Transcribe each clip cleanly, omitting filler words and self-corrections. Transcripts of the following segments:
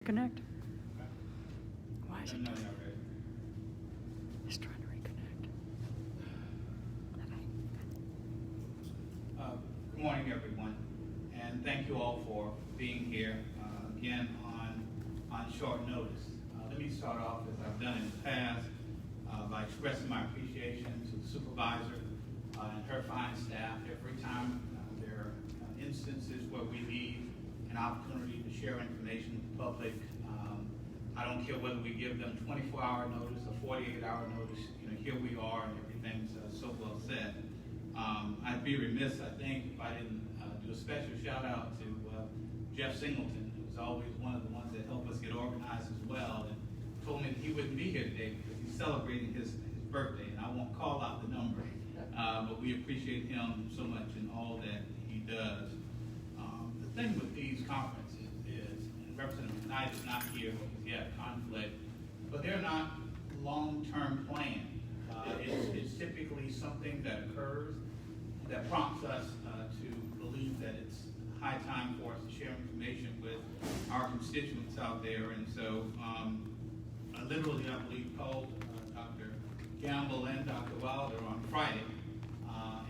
Connect. Why is it? It's trying to reconnect. Good morning, everyone, and thank you all for being here again on short notice. Let me start off, as I've done in the past, by expressing my appreciation to the supervisor and her fine staff. Every time there are instances where we need an opportunity to share information with the public, I don't care whether we give them 24-hour notice or 48-hour notice, here we are and everything's so well said. I'd be remiss, I think, if I didn't do a special shout out to Jeff Singleton, who's always one of the ones that help us get organized as well, and told me that he wouldn't be here today because he's celebrating his birthday, and I won't call out the number, but we appreciate him so much in all that he does. The thing with these conferences is, and Representative Knight is not here because he had a conflict, but they're not long-term planned. It's typically something that occurs that prompts us to believe that it's high time for us to share information with our constituents out there. And so literally, I believe, called Dr. Gamble and Dr. Wilder on Friday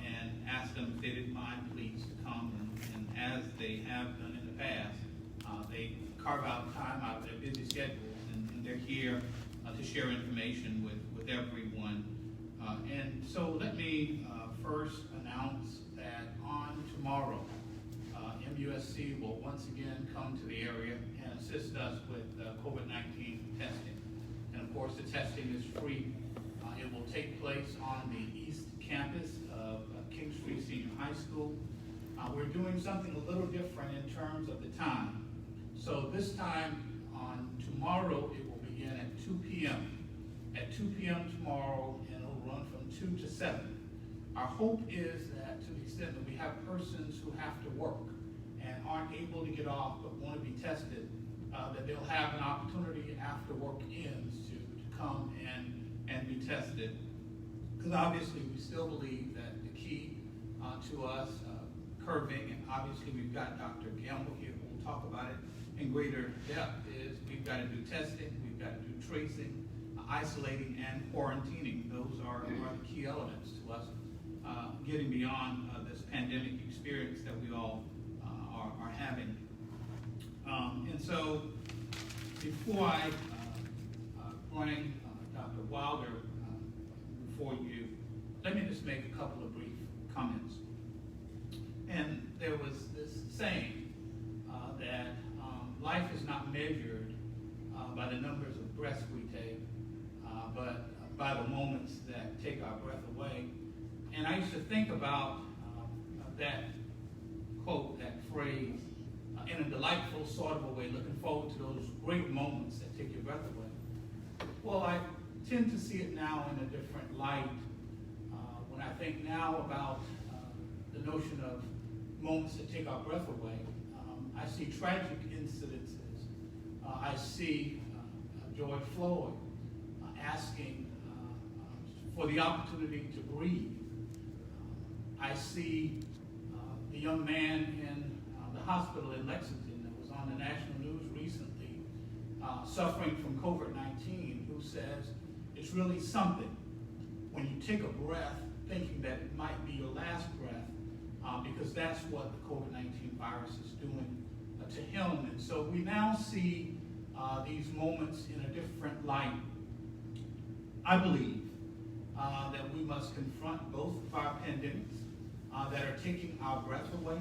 and asked them if they didn't mind please to come. And as they have done in the past, they carve out time out of their busy schedules, and they're here to share information with everyone. And so let me first announce that on tomorrow, MUSC will once again come to the area and assist us with COVID-19 testing. And of course, the testing is free. It will take place on the East Campus of King Street Senior High School. We're doing something a little different in terms of the time. So this time on tomorrow, it will begin at 2 p.m. At 2 p.m. tomorrow, and it'll run from 2 to 7. Our hope is that to the extent that we have persons who have to work and aren't able to get off but want to be tested, that they'll have an opportunity after work ends to come and be tested. Because obviously we still believe that the key to us curbing, and obviously we've got Dr. Gamble here who will talk about it in greater depth, is we've got to do testing, we've got to do tracing, isolating, and quarantining. Those are the key elements to us getting beyond this pandemic experience that we all are having. And so before I bring Dr. Wilder before you, let me just make a couple of brief comments. And there was this saying that life is not measured by the numbers of breaths we take, but by the moments that take our breath away. And I used to think about that quote, that phrase, in a delightful sort of a way, looking forward to those great moments that take your breath away. Well, I tend to see it now in a different light. When I think now about the notion of moments that take our breath away, I see tragic incidences. I see George Floyd asking for the opportunity to breathe. I see the young man in the hospital in Lexington that was on the national news recently suffering from COVID-19, who says it's really something when you take a breath thinking that it might be your last breath, because that's what the COVID-19 virus is doing to him. And so we now see these moments in a different light. I believe that we must confront both of our pandemics that are taking our breath away.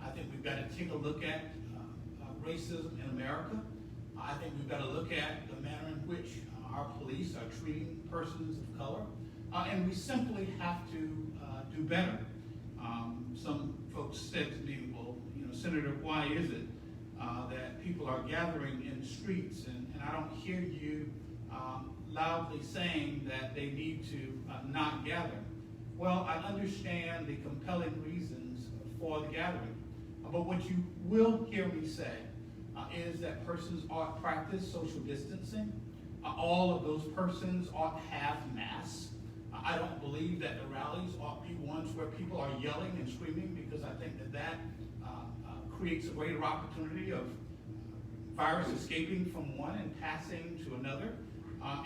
I think we've got to take a look at racism in America. I think we've got to look at the manner in which our police are treating persons of color. And we simply have to do better. Some folks said to me, well, Senator, why is it that people are gathering in streets and I don't hear you loudly saying that they need to not gather? Well, I understand the compelling reasons for the gathering. But what you will hear me say is that persons ought to practice social distancing. All of those persons ought to have masks. I don't believe that the rallies ought to be ones where people are yelling and screaming, because I think that creates a greater opportunity virus escaping from one and passing to another.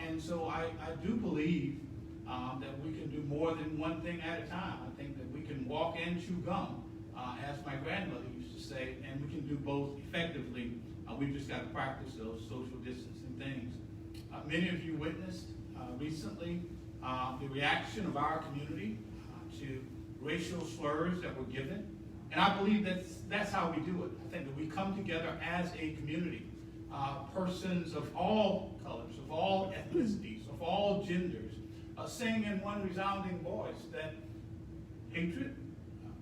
And so I do believe that we can do more than one thing at a time. I think that we can walk and chew gum, as my grandmother used to say, and we can do both effectively. We've just got to practice those social distancing things. Many of you witnessed recently the reaction of our community to racial slurs that were given. And I believe that's how we do it. I think that we come together as a community, persons of all colors, of all ethnicities, of all genders, saying in one resounding voice that hatred,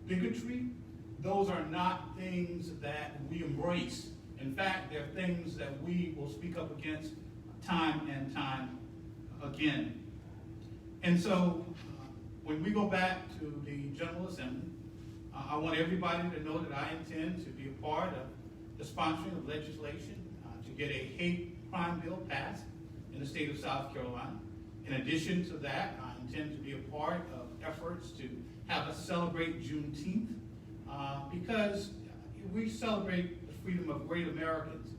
bigotry, those are not things that we embrace. In fact, they're things that we will speak up against time and time again. And so when we go back to the General Assembly, I want everybody to know that I intend to be a part of the sponsoring of legislation to get a hate crime bill passed in the state of South Carolina. In addition to that, I intend to be a part of efforts to have us celebrate Juneteenth because we celebrate the freedom of great Americans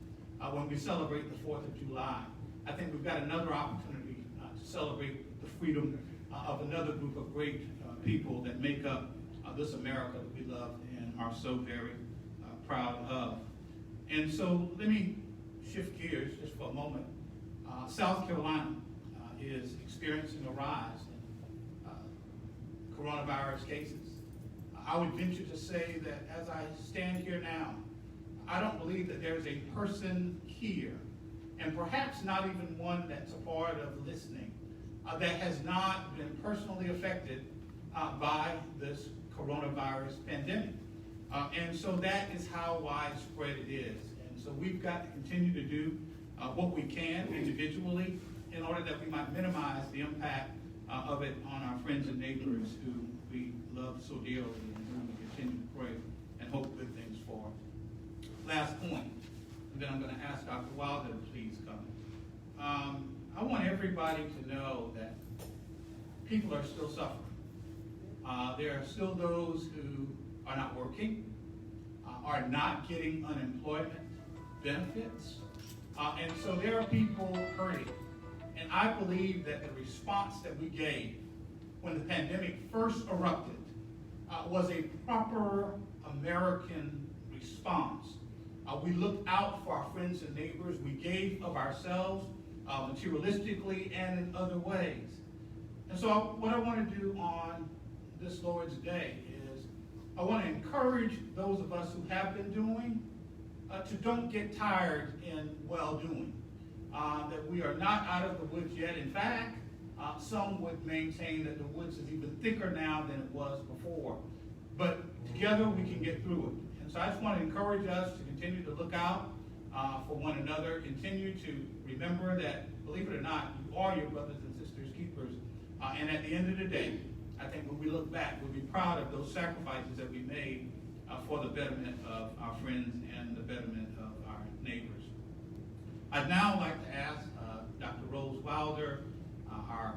when we celebrate the 4th of July. I think we've got another opportunity to celebrate the freedom of another group of great people that make up this America that we love and are so very proud of. And so let me shift gears just for a moment. South Carolina is experiencing a rise in coronavirus cases. I would venture to say that as I stand here now, I don't believe that there's a person here, and perhaps not even one that's a part of listening, that has not been personally affected by this coronavirus pandemic. And so that is how widespread it is. And so we've got to continue to do what we can individually in order that we might minimize the impact of it on our friends and neighbors who we love so dearly and whom we continue to pray and hope good things for. Last point, and then I'm going to ask Dr. Wilder to please come. I want everybody to know that people are still suffering. There are still those who are not working, are not getting unemployment benefits, and so there are people hurting. And I believe that the response that we gave when the pandemic first erupted was a proper American response. We looked out for our friends and neighbors. We gave of ourselves materialistically and in other ways. And so what I want to do on this Lord's Day is I want to encourage those of us who have been doing to don't get tired in well-doing. That we are not out of the woods yet. In fact, some would maintain that the woods is even thicker now than it was before. But together we can get through it. And so I just want to encourage us to continue to look out for one another, continue to remember that, believe it or not, you are your brothers and sisters keepers. And at the end of the day, I think when we look back, we'll be proud of those sacrifices that we made for the betterment of our friends and the betterment of our neighbors. I'd now like to ask Dr. Rose Wilder, our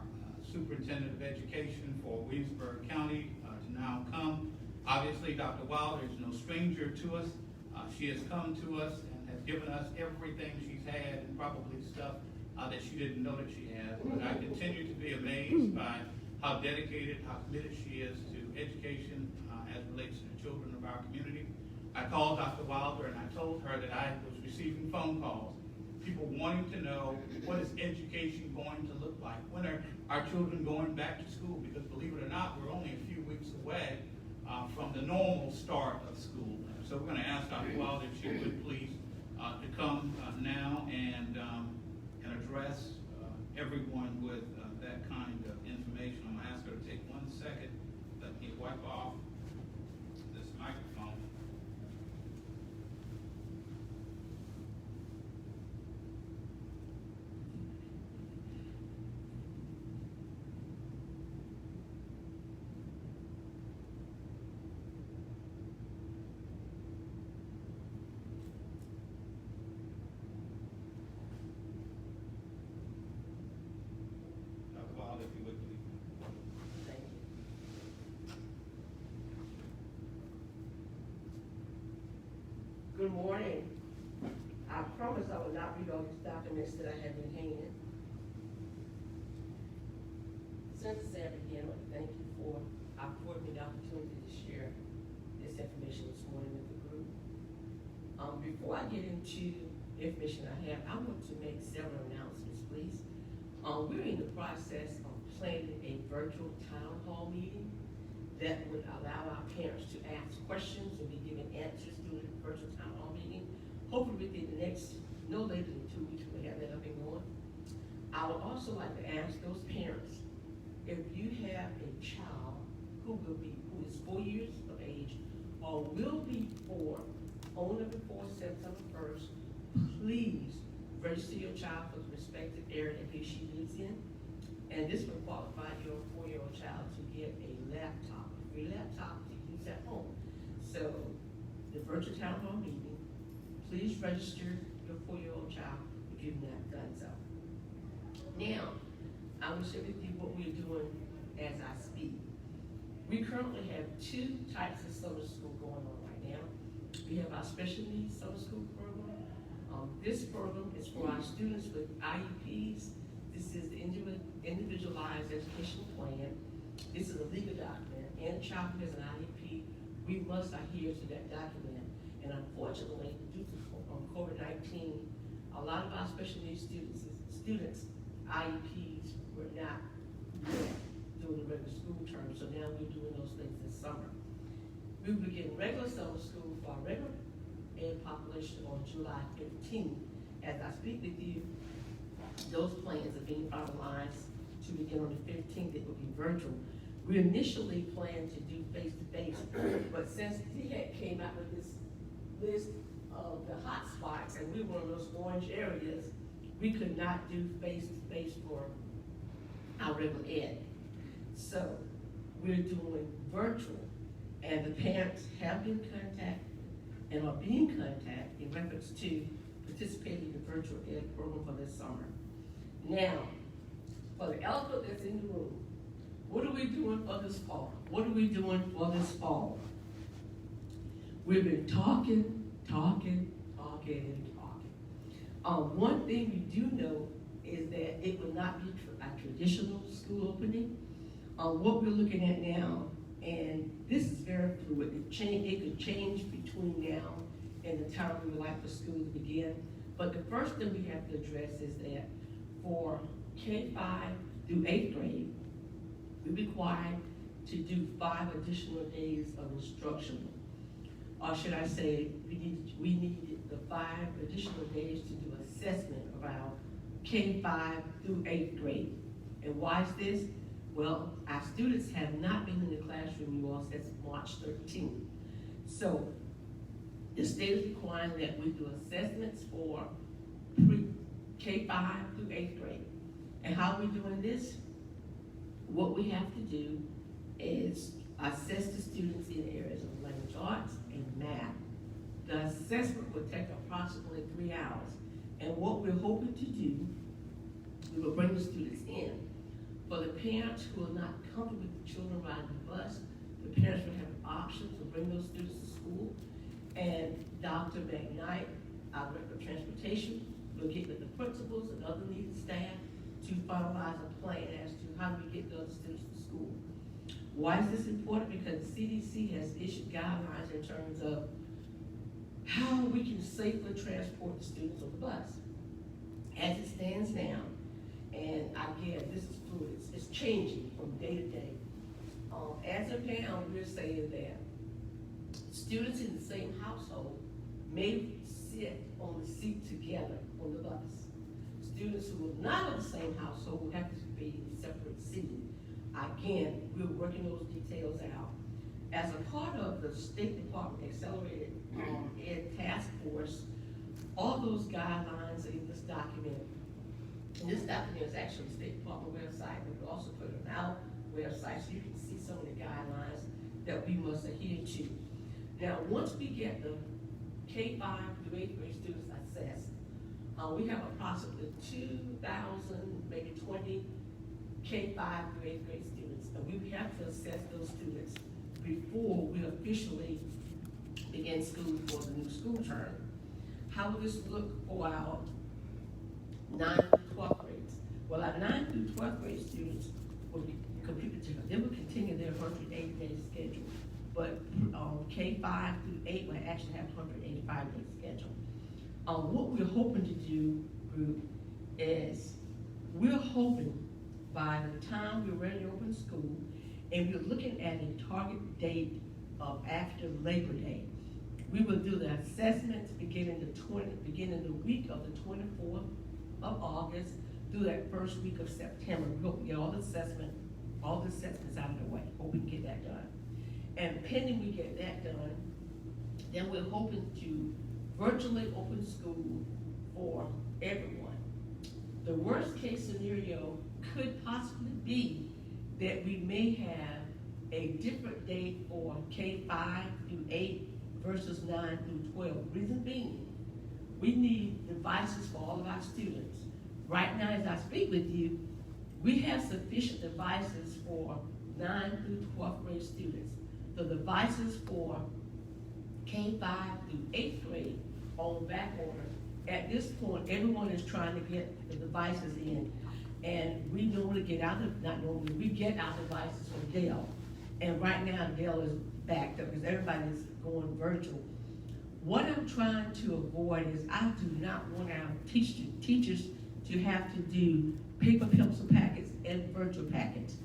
Superintendent of Education for Williamsburg County, to now come. Obviously, Dr. Wilder is no stranger to us. She has come to us and has given us everything she's had and probably stuff that she didn't know that she had. But I continue to be amazed by how dedicated, how committed she is to education as relates to the children of our community. I called Dr. Wilder and I told her that I was receiving phone calls, people wanting to know what is education going to look like? When are our children going back to school? Because believe it or not, we're only a few weeks away from the normal start of school. So we're going to ask Dr. Wilder if she would please to come now and address everyone with that kind of information. I'm going to ask her to take 1 second. Let me wipe off this microphone. Dr. Wilder, if you would please. Thank you. Good morning. I promise I will not read all these documents that I have in hand. Since I began, I want to thank you for affording me the opportunity to share this information this morning with the group. Before I get into information I have, I want to make several announcements, please. We're in the process of planning a virtual town hall meeting that would allow our parents to ask questions and be given answers during the virtual town hall meeting. Hopefully within the next, no later than 2 weeks, we'll have that up and going. I would also like to ask those parents, if you have a child who is 4 years of age or will be 4 on or before September 1st, please register your child for the respective area that he or she lives in. And this will qualify your 4-year-old child to get a laptop, a free laptop to use at home. So the virtual town hall meeting, please register your 4-year-old child if you've not done so. Now, I will share with you what we're doing as I speak. We currently have 2 types of summer school going on right now. We have our special needs summer school program. This program is for our students with IEPs. This is the individualized educational plan. This is a legal document, and a child who has an IEP, we must adhere to that document. And unfortunately, due to COVID-19, a lot of our special needs students IEPs were not met during the regular school term, so now we're doing those things this summer. We will begin regular summer school for our regular ed population on July 15th. As I speak with you, those plans are being finalized to begin on the 15th. It will be virtual. We initially planned to do face-to-face, but since DHEC came out with this list of the hot spots and we were in those orange areas, we could not do face-to-face for our regular ed. So we're doing virtual, and the parents have been contacted and are being contacted in reference to participating in the virtual ed program for this summer. Now, for the elephant that's in the room, what are we doing for this fall? What are we doing for this fall? We've been talking. One thing we do know is that it will not be a traditional school opening. What we're looking at now, and this is very fluid, it could change between now and the time we would like for school to begin. But the first thing we have to address is that for K-5 through 8th grade, we're required to do 5 additional days of instruction. Or should I say, we needed the 5 additional days to do assessment of our K-5 through 8th grade. And why is this? Well, our students have not been in the classroom, you all, since March 13th. So the state is requiring that we do assessments for K-5 through 8th grade. And how are we doing this? What we have to do is assess the students in areas of language arts and math. The assessment will take approximately 3 hours. And what we're hoping to do, we will bring the students in. For the parents who are not comfortable with the children riding the bus, the parents will have an option to bring those students to school. And Dr. McKnight, our Director of Transportation, will get with the principals and other needed staff to finalize a plan as to how do we get those students to school. Why is this important? Because the CDC has issued guidelines in terms of how we can safely transport the students on the bus. As it stands now, and again, this is fluid, it's changing from day to day. As of now, we're saying that students in the same household may sit on the seat together on the bus. Students who are not in the same household will have to be separate seated. Again, we're working those details out. As a part of the State Department Accelerated Ed Task Force, all those guidelines are in this document. And this document is actually the State Department website, but we also put it on our website so you can see some of the guidelines that we must adhere to. Now, once we get the K-5 through 8th grade students assessed, we have approximately 2,000, maybe 20 K-5 through 8th grade students, and we have to assess those students before we officially begin school for the new school term. how will this look for our 9th through 12th grades? Well, our 9th through 12th grade students will be completely different. They will continue their 180-day schedule, but K-5 through 8 will actually have 185-day schedule. What we're hoping to do, group, is we're hoping by the time we're ready to open school, and we're looking at a target date of after Labor Day, we will do the assessments beginning the week of the 24th of August through that first week of September. We hope to get all the assessments out of the way. Hope we can get that done. And pending we get that done, then we're hoping to virtually open school for everyone. The worst case scenario could possibly be that we may have a different date for K-5 through 8 versus 9 through 12. Reason being, we need devices for all of our students. Right now, as I speak with you, we have sufficient devices for 9 through 12th grade students. The devices for K-5 through 8th grade on back order. At this point, everyone is trying to get the devices in. And we normally get out we get our devices from Dell. And right now, Dell is backed up because everybody's going virtual. What I'm trying to avoid is I do not want our teachers to have to do paper pencil packets and virtual packets.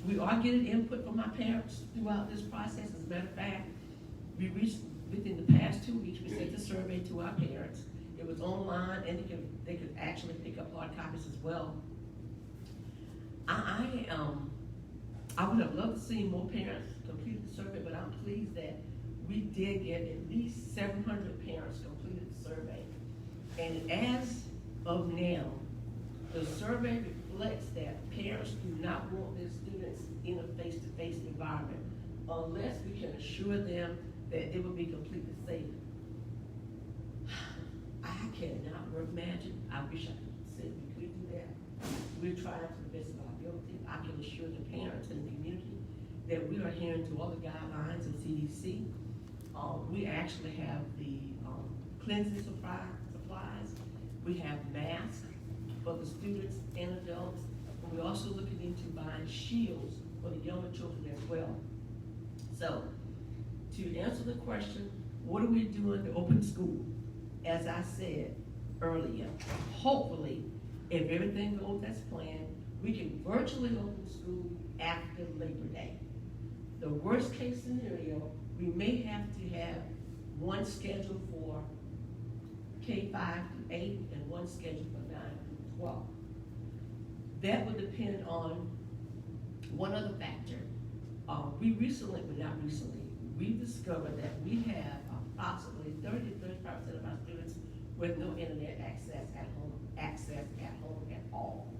We are getting input from our parents throughout this process. As a matter of fact, within the past 2 weeks, we sent a survey to our parents. It was online, and they could actually pick up hard copies as well. I would have loved to see more parents complete the survey, but I'm pleased that we did get at least 700 parents completed the survey. And as of now, the survey reflects that parents do not want their students in a face-to-face environment unless we can assure them that it will be completely safe. I cannot imagine. I wish I could say we could do that. We're trying to the best of our ability. I can assure the parents and the community that we are adhering to all the guidelines of CDC. We actually have the cleansing supplies. We have masks for the students and adults. And we're also looking into buying shields for the younger children as well. So, to answer the question, what are we doing to open school? As I said earlier, hopefully, if everything goes as planned, we can virtually open school after Labor Day. The worst case scenario, we may have to have one schedule for K-5 through 8 and one schedule for 9 through 12. That would depend on one other factor. We discovered that we have approximately 30 to 35% of our students with no internet access at home at all.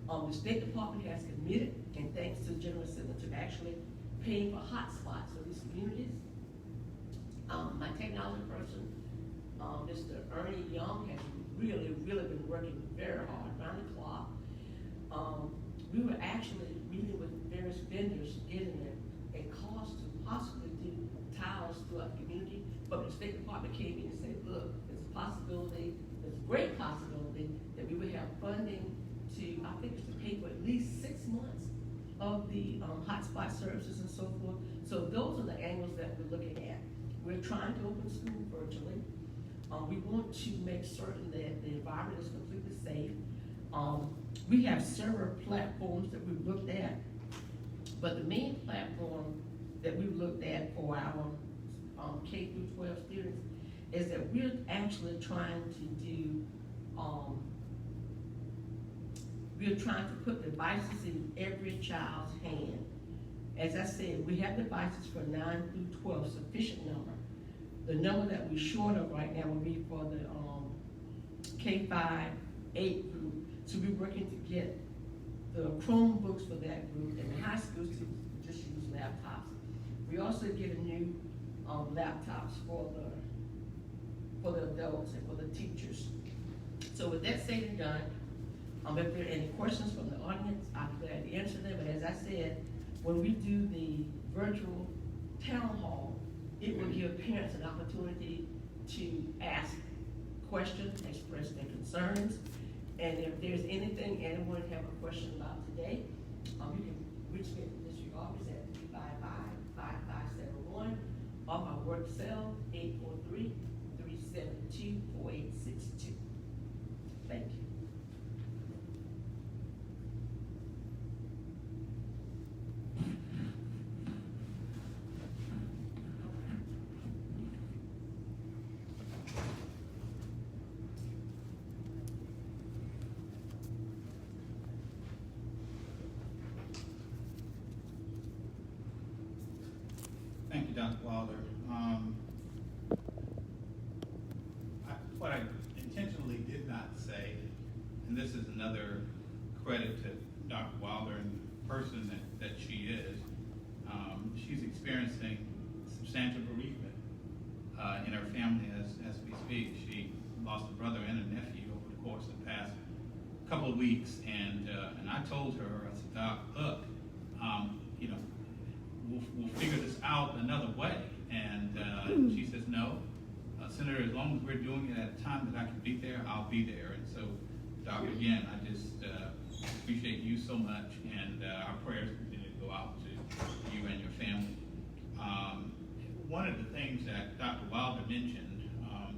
The State Department has committed, and thanks to the General Assembly, to actually paying for hotspots for these communities. My technology person, Mr. Ernie Young, has really been working very hard, around the clock. We were actually meeting with various vendors, getting a cost to possibly do towers throughout the community, but the State Department came in and said, look, there's a great possibility that we would have funding to, I think it's to pay for at least 6 months of the hotspot services and so forth. So those are the angles that we're looking at. We're trying to open school virtually. We want to make certain that the environment is completely safe. We have several platforms that we've looked at, but the main platform that we've looked at for our K through 12 students is that we're actually trying to put devices in every child's hand. As I said, we have devices for 9 through 12, sufficient number. The number that we're short of right now will be for the K-5, 8 group. So we're working to get the Chromebooks for that group, and the high schools to just use laptops. We also get new laptops for the adults and for the teachers. So with that said and done, if there are any questions from the audience, I'll be glad to answer them. But as I said, when we do the virtual town hall, it will give parents an opportunity to ask questions, express their concerns. And if there's anything anyone have a question about today, you can reach me at the district office at 355-5571, or my work cell, 843-372-4862. Thank you. Thank you, Dr. Wilder. What I intentionally did not say, and this is another credit to Dr. Wilder and the person that she is, she's experiencing substantial bereavement in her family as we speak. She lost a brother and a nephew over the course of the past couple of weeks, and I told her, I said, Doc, look, we'll figure this out another way. And she says, no, Senator, as long as we're doing it at a time that I can be there, I'll be there. And so, Doc, again, I just appreciate you so much, and our prayers continue to go out to you and your family. One of the things that Dr. Wilder mentioned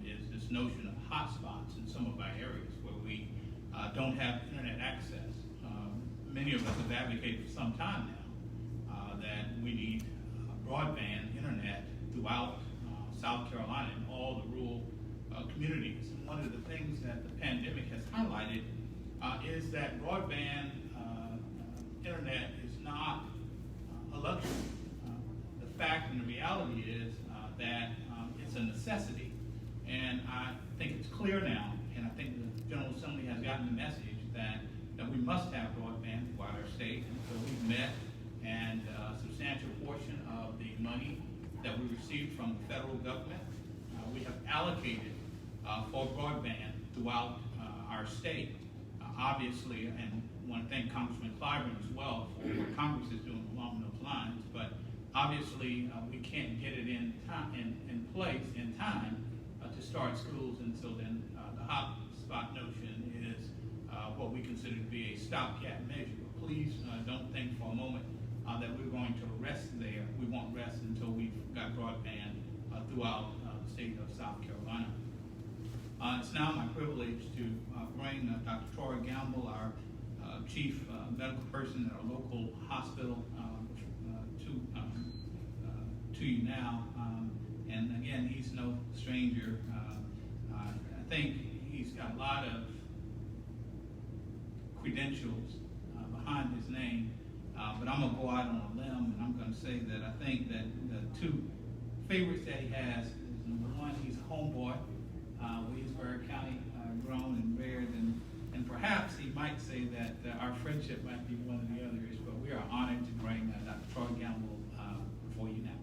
is this notion of hotspots in some of our areas where we don't have internet access. Many of us have advocated for some time now that we need broadband internet throughout South Carolina and all the rural communities. And one of the things that the pandemic has highlighted is that broadband internet is not a luxury. The fact and the reality is that it's a necessity. And I think it's clear now, and I think the General Assembly has gotten the message that we must have broadband throughout our state. And so we've met, and a substantial portion of the money that we received from the federal government, we have allocated for broadband throughout our state. Obviously, and I want to thank Congressman Clyburn as well for what Congress is doing along those lines, but obviously we can't get it in place in time to start schools until then. The hotspot notion is what we consider to be a stopgap measure. But please don't think for a moment that we're going to rest there. We won't rest until we've got broadband throughout the state of South Carolina. It's now my privilege to bring Dr. Tori Gamble, our chief medical person at our local hospital, to you now. And again, he's no stranger. I think he's got a lot of credentials behind his name. But I'm going to go out on a limb, and I'm going to say that I think that the two favorites that he has is, number one, he's a homeboy, Williamsburg County, grown and reared, and perhaps he might say that our friendship might be one of the others, but we are honored to bring Dr. Troy Gamble before you now.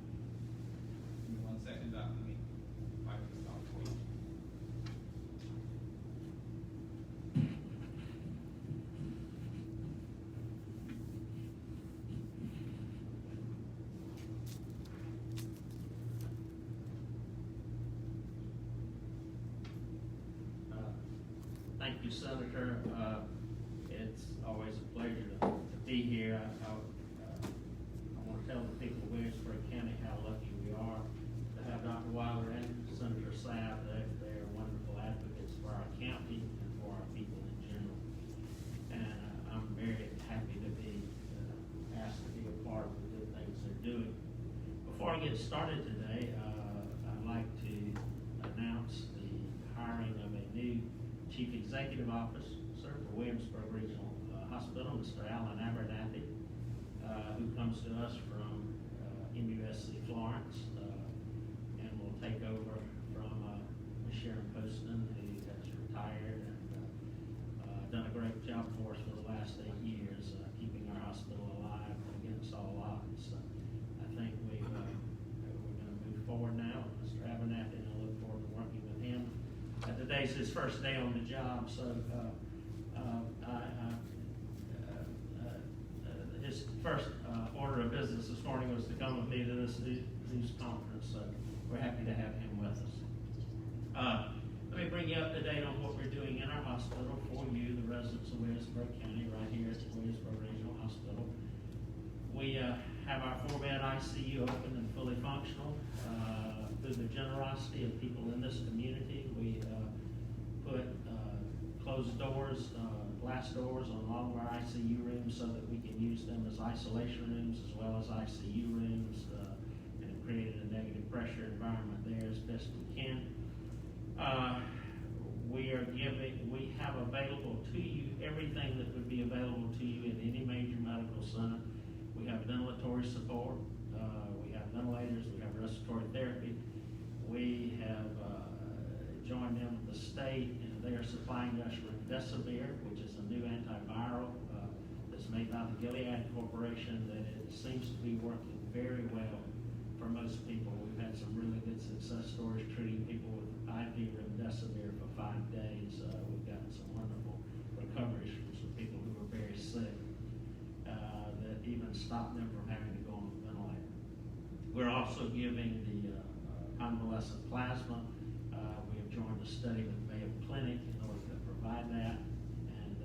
Give me 1 second, Dr. Let me wipe this off for you. Thank you, Senator. It's always a pleasure to be here. I want to tell the people of Williamsburg County how lucky we are to have Dr. Wilder and Senator Sapp. They're wonderful advocates for our county and for our people in general. And I'm very happy to be asked to be a part of the good things they're doing. Before I get started today, I'd like to announce the hiring of a new Chief Executive Officer for Williamsburg Regional Hospital, Mr. Alan Abernathy, who comes to us from MUSC Florence, and will take over from Ms. Sharon Poston, who has retired and done a great job for us for the last 8 years, keeping our hospital alive against all odds. I think we're going to move forward now with Mr. Abernathy, and I look forward to working with him. Today's his first day on the job, so his first order of business this morning was to come with me to this news conference. So we're happy to have him with us. Let me bring you up to date on what we're doing in our hospital for you, the residents of Williamsburg County, right here at Williamsburg Regional Hospital. We have our 4-bed ICU open and fully functional. Through the generosity of people in this community, we put closed doors, glass doors on all of our ICU rooms so that we can use them as isolation rooms as well as ICU rooms, and created a negative pressure environment there as best we can. We have available to you everything that would be available to you in any major medical center. We have ventilatory support, we have ventilators, we have respiratory therapy. We have joined in with the state, and they are supplying us remdesivir, which is a new antiviral that's made by the Gilead Corporation, that it seems to be working very well for most people. We've had some really good success stories treating people with IV remdesivir for 5 days. We've gotten some wonderful recoveries from some people who were very sick that even stopped them from having to go on the ventilator. We're also giving the convalescent plasma. We have joined a study with Mayo Clinic in order to provide that, and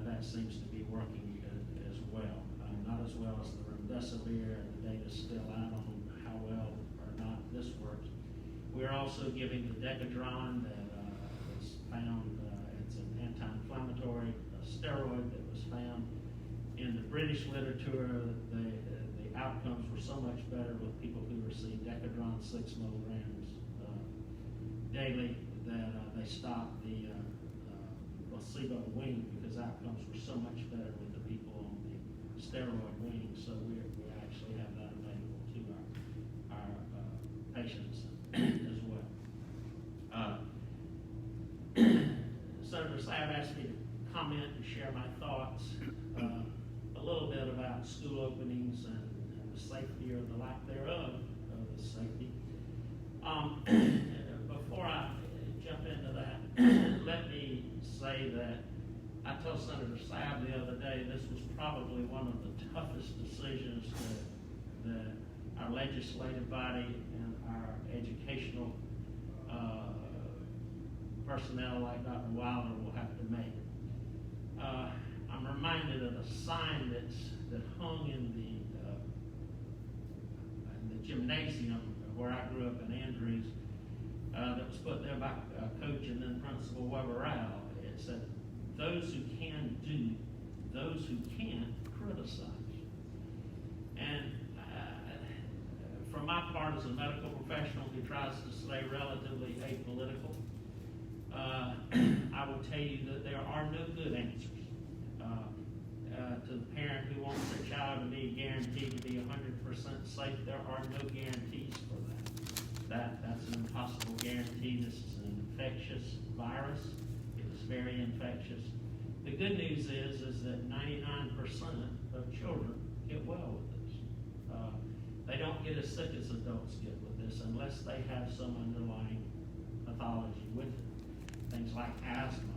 that seems to be working as well. Not as well as the remdesivir, and the data's still out on how well or not this works. We're also giving the Decadron that was found, it's an anti-inflammatory steroid that was found in the British literature. The outcomes were so much better with people who received Decadron 6 milligrams daily that they stopped the placebo wing, because outcomes were so much better with the people on the steroid wing. So we actually have that available to our patients as well. Senator Slab asked me to comment and share my thoughts a little bit about school openings and the safety or the lack thereof of the safety. Before I jump into that, let me say that I told Senator Slab the other day this was probably one of the toughest decisions that our legislative body and our educational personnel like Dr. Wilder will have to make. I'm reminded of a sign that hung in the gymnasium where I grew up in Andrews, that was put there by Coach and then Principal Weber Rao. It said, "Those who can do, those who can't criticize." And from my part as a medical professional who tries to stay relatively apolitical, I will tell you that there are no good answers. To the parent who wants their child to be guaranteed to be 100% safe, there are no guarantees for that. That's an impossible guarantee. This is an infectious virus. It is very infectious. The good news is that 99% of children get well with this. They don't get as sick as adults get with this unless they have some underlying pathology with it. Things like asthma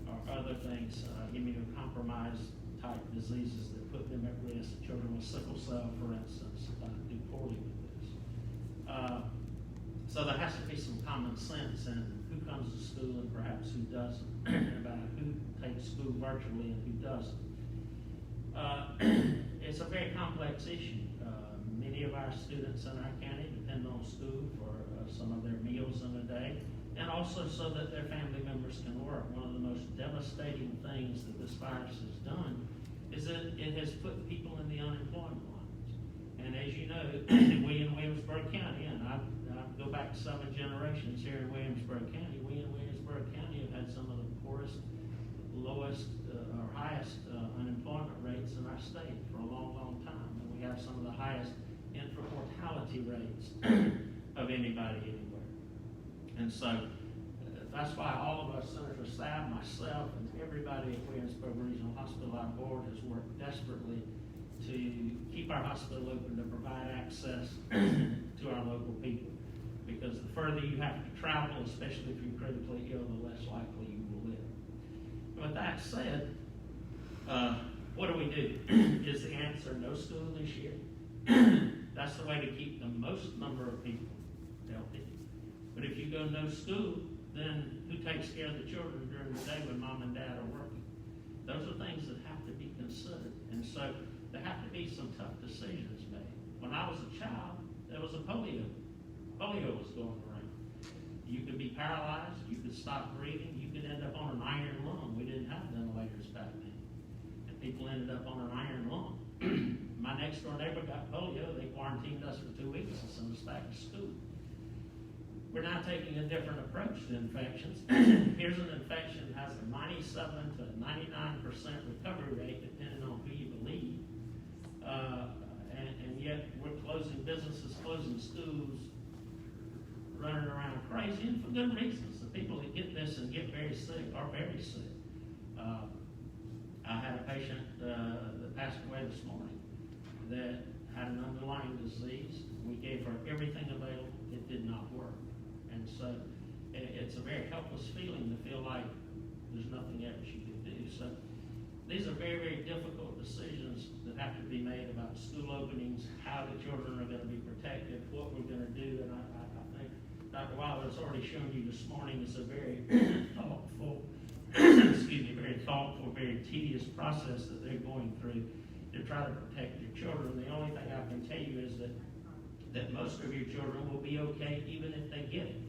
or other things, immunocompromised type diseases that put them at risk. Children with sickle cell, for instance, do poorly with this. So there has to be some common sense in who comes to school and perhaps who doesn't, about who takes school virtually and who doesn't. It's a very complex issue. Many of our students in our county depend on school for some of their meals in a day, and also so that their family members can work. One of the most devastating things that this virus has done is that it has put people in the unemployment lines. And as you know, we in Williamsburg County, and I go back 7 generations here in Williamsburg County, we in Williamsburg County have had some of the poorest, lowest, or highest unemployment rates in our state for a long, long time. And we have some of the highest infant mortality rates of anybody anywhere. And so that's why all of us, Senator Slab, myself, and everybody at Williamsburg Regional Hospital, our board, has worked desperately to keep our hospital open, to provide access to our local people. Because the further you have to travel, especially if you're critically ill, the less likely you will live. And with that said, what do we do? Is the answer no school this year? That's the way to keep the most number of people healthy. But if you go no school, then who takes care of the children during the day when mom and dad are working? Those are things that have to be considered. And so there have to be some tough decisions made. When I was a child, there was a polio. Polio was going around. You could be paralyzed, you could stop breathing, you could end up on an iron lung. We didn't have ventilators back then. And people ended up on an iron lung. My next door neighbor got polio. They quarantined us for 2 weeks and sent us back to school. We're now taking a different approach to infections. Here's an infection that has a 97 to 99% recovery rate, depending on who you believe. And yet we're closing businesses, closing schools, running around crazy, and for good reasons. The people that get this and get very sick are very sick. I had a patient that passed away this morning that had an underlying disease. We gave her everything available. It did not work. And so it's a very helpless feeling to feel like there's nothing else you can do. So these are very, very difficult decisions that have to be made about school openings, how the children are going to be protected, what we're going to do. And I think Dr. Wilder has already shown you this morning it's a very thoughtful, very thoughtful, very tedious process that they're going through to try to protect your children. The only thing I can tell you is that most of your children will be okay even if they get it.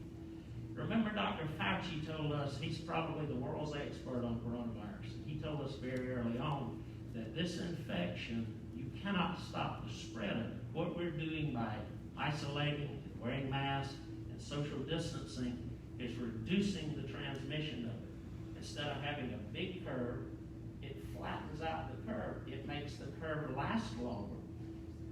Remember, Dr. Fauci told us, he's probably the world's expert on coronavirus. He told us very early on that this infection, you cannot stop the spread of it. What we're doing by isolating, wearing masks, and social distancing is reducing the transmission of it. Instead of having a big curve, it flattens out the curve. It makes the curve last longer.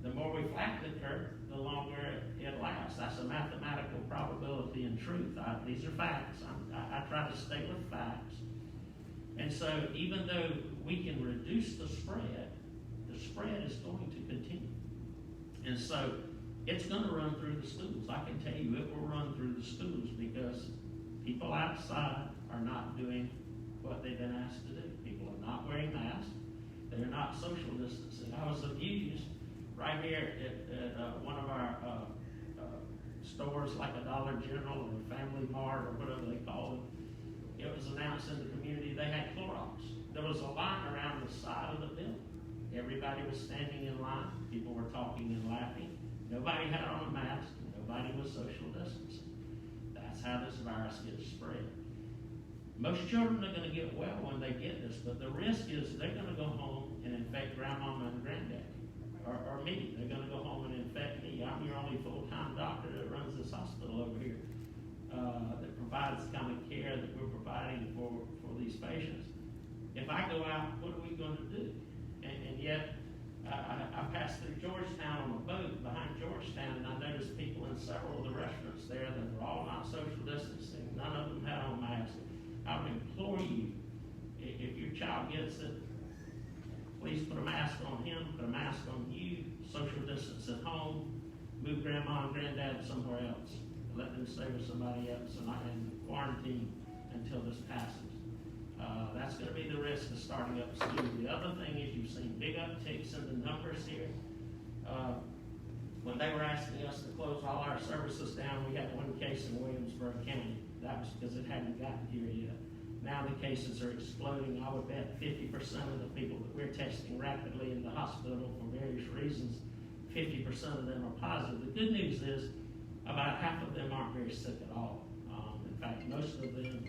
The more we flatten the curve, the longer it lasts. That's a mathematical probability and truth. These are facts. I try to stay with facts. And so even though we can reduce the spread is going to continue. And so it's going to run through the schools. I can tell you it will run through the schools because people outside are not doing what they've been asked to do. People are not wearing masks. They're not social distancing. I was abused right here at one of our stores, like a Dollar General or Family Mart or whatever they call it. It was announced in the community they had Clorox. There was a line around the side of the building. Everybody was standing in line. People were talking and laughing. Nobody had on a mask. Nobody was social distancing. That's how this virus gets spread. Most children are going to get well when they get this, but the risk is they're going to go home and infect grandmama and granddaddy. Or me. They're going to go home and infect me. I'm your only full-time doctor that runs this hospital over here that provides the kind of care that we're providing for these patients. If I go out, what are we going to do? And yet, I passed through Georgetown on a boat behind Georgetown, and I noticed people in several of the restaurants there that were all not social distancing. None of them had on masks. I would implore you, if your child gets it, please put a mask on him, put a mask on you, social distance at home, move grandma and granddad somewhere else, let them stay with somebody else, and quarantine until this passes. That's going to be the risk of starting up school. The other thing is you've seen big upticks in the numbers here. When they were asking us to close all our services down, we had one case in Williamsburg County. That was because it hadn't gotten here yet. Now the cases are exploding. I would bet 50% of the people that we're testing rapidly in the hospital for various reasons, 50% of them are positive. The good news is about half of them aren't very sick at all. In fact, most of them,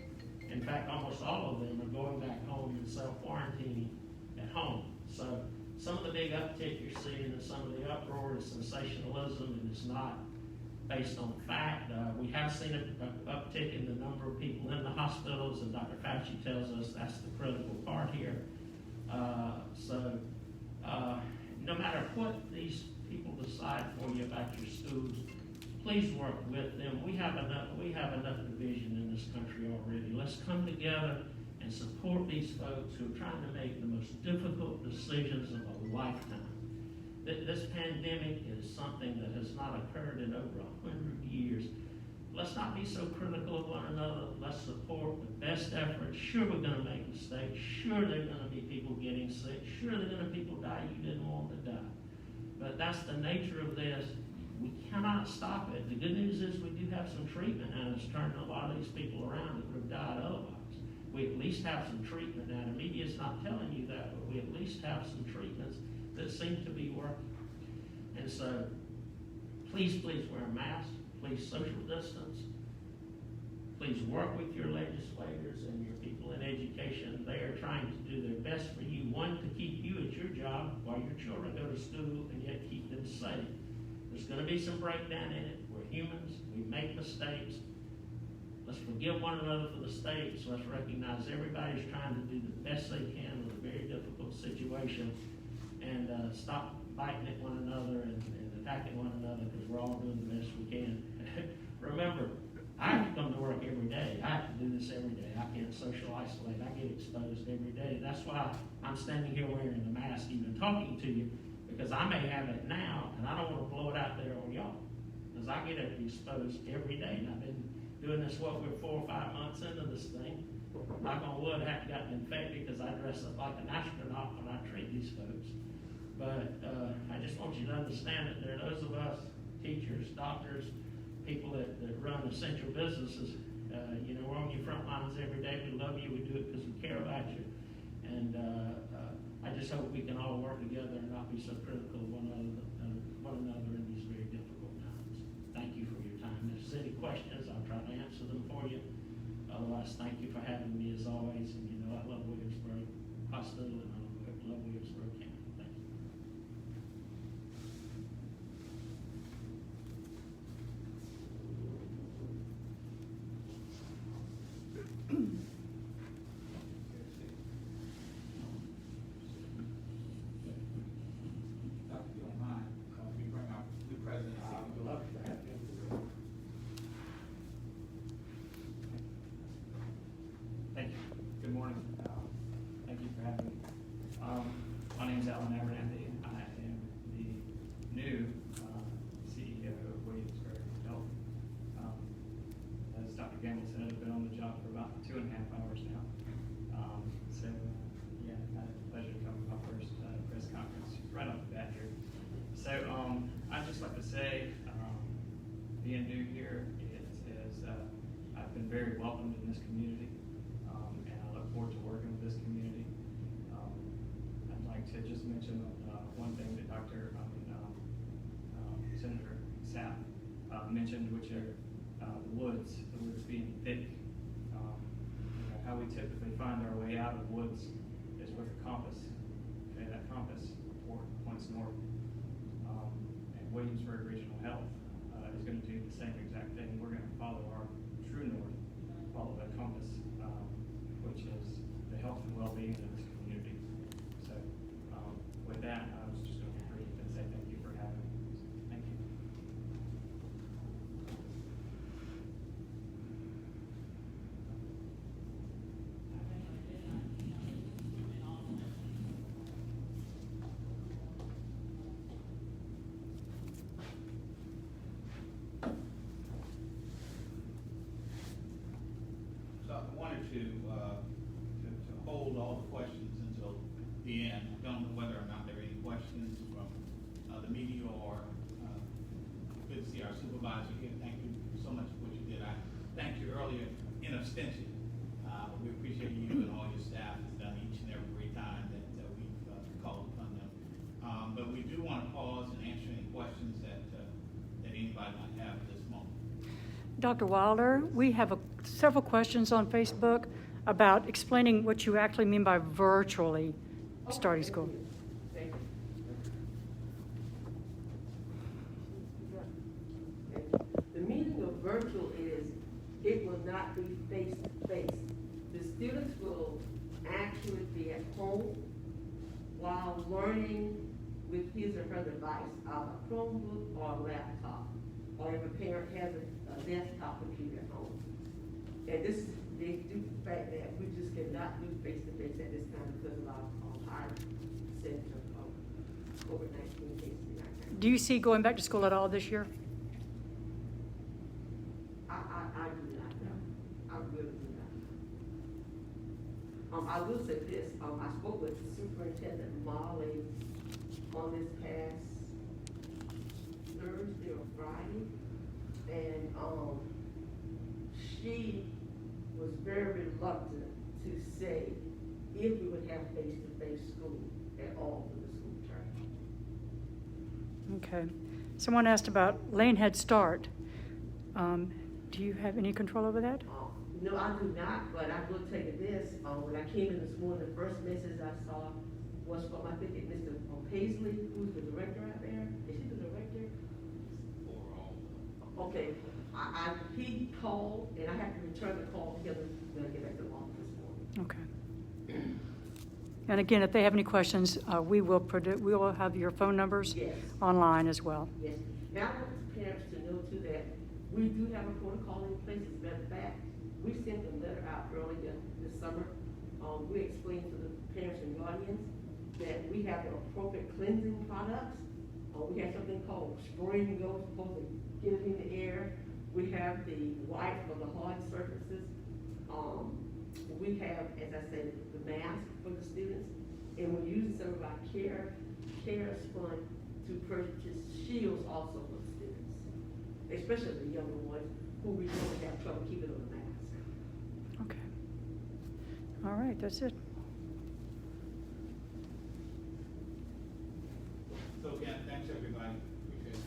in fact, almost all of them are going back home and self-quarantining at home. So some of the big uptick you're seeing and some of the uproar is sensationalism, and it's not based on fact. We have seen an uptick in the number of people in the hospitals, and Dr. Fauci tells us that's the critical part here. No matter what these people decide for you about your schools, please work with them. We have enough division in this country already. Let's come together and support these folks who are trying to make the most difficult decisions of a lifetime. This pandemic is something that has not occurred in over 100 years. Let's not be so critical of one another. Let's support the best efforts. Sure, we're going to make mistakes. Sure, there are going to be people getting sick. Sure, there are going to be people die you didn't want to die. But that's the nature of this. we cannot stop it. The good news is we do have some treatment, and it's turning a lot of these people around that would have died otherwise. We at least have some treatment now. The media's not telling you that, but we at least have some treatments that seem to be working. And so, please wear a mask. Please social distance. Please work with your legislators and your people in education. They are trying to do their best for you. One, to keep you at your job while your children go to school and yet keep them safe. There's going to be some breakdown in it. We're humans. We make mistakes. Let's forgive one another for the mistakes. Let's recognize everybody's trying to do the best they can with a very difficult situation. And stop biting at one another and attacking one another, because we're all doing the best we can. Remember, I have to come to work every day. I have to do this every day. I can't social isolate. I get exposed every day. That's why I'm standing here wearing the mask, even talking to you, because I may have it now, and I don't want to blow it out there on y'all, because I get exposed every day. And I've been doing this, we're 4 or 5 months into this thing. Knock on wood, I haven't gotten infected because I dress up like an astronaut when I treat these folks. But I just want you to understand that there are those of us, teachers, doctors, people that run essential businesses, we're on your front lines every day. We love you. We do it because we care about you. And I just hope we can all work together and not be so critical of one another in these very difficult times. Thank you for your time. If there's any questions, I'll try to answer them for you. Otherwise, thank you for having me as always. And I love Williamsburg Hospital, and I love Williamsburg County. Thank you. Doctor, if you don't mind, we bring our new president. I would love to have you. Thank you. Good morning. Thank you for having me. My name is Alan Abernathy. I am the new CEO of Williamsburg Health. As Dr. Gamble said, I've been on the job for about 2.5 hours now. I had the pleasure to come to my first press conference right off the bat here. So I'd just like to say, being new here is I've been very welcomed in this community. And I look forward to working with this community. I'd like to just mention one thing that Senator Sapp mentioned, which are the woods being thick. How we typically find our way out of woods is with a compass. Okay, that compass points north. And Williamsburg Regional Health is going to do the same exact thing. We're going to follow our true north, follow that compass, which is the health and well-being of this community. So with that, I was just going to be brief and say thank you for having me. Thank you. So I wanted to hold all the questions until the end. I don't know whether or not there are any questions from the media or good to see our supervisor here. Thank you so much for what you did. I thanked you earlier in abstention. We appreciate you and all your staff has done each and every time that we've called upon them. But we do want to pause and answer any questions that anybody might have at this moment. Dr. Wilder, we have several questions on Facebook about explaining what you actually mean by virtually starting school. Thank you. The meaning of virtual is it will not be face to face. The students will actually be at home while learning with his or her device, a Chromebook or a laptop, or if a parent has a desktop computer at home. And this is due to the fact that we just cannot do face-to-face at this time because of our high percentage of COVID-19 cases in our county. Do you see going back to school at all this year? I do not know. I really do not know. I will say this, I spoke with Superintendent Marley on this past Thursday or Friday, and, she was very reluctant to say if we would have face-to-face school at all for the school term. Okay. Someone asked about Lane Head Start. Do you have any control over that? No, I do not, but I will tell you this, when I came in this morning, the first message I saw was from, I think it's Mr. Paisley, who's the director out there. Is he the director? Okay, he called, and I have to return the call to him when I get back to the office this morning. Okay. And again, if they have any questions, we will have your phone numbers Yes. online as well. Yes, and I want parents to know too that we do have a protocol in place. As a matter of fact, we sent a letter out earlier this summer. We explained to the parents and guardians that we have the appropriate cleansing products. We have something called spray and go, supposed to get it in the air. We have the wipe for the hard surfaces. We have, as I said, the mask for the students, and we're using some of our CARES fund to purchase shields also for the students, especially the younger ones who we really have trouble keeping on the mask. Okay. All right, that's it. So again, thanks everybody, appreciate it.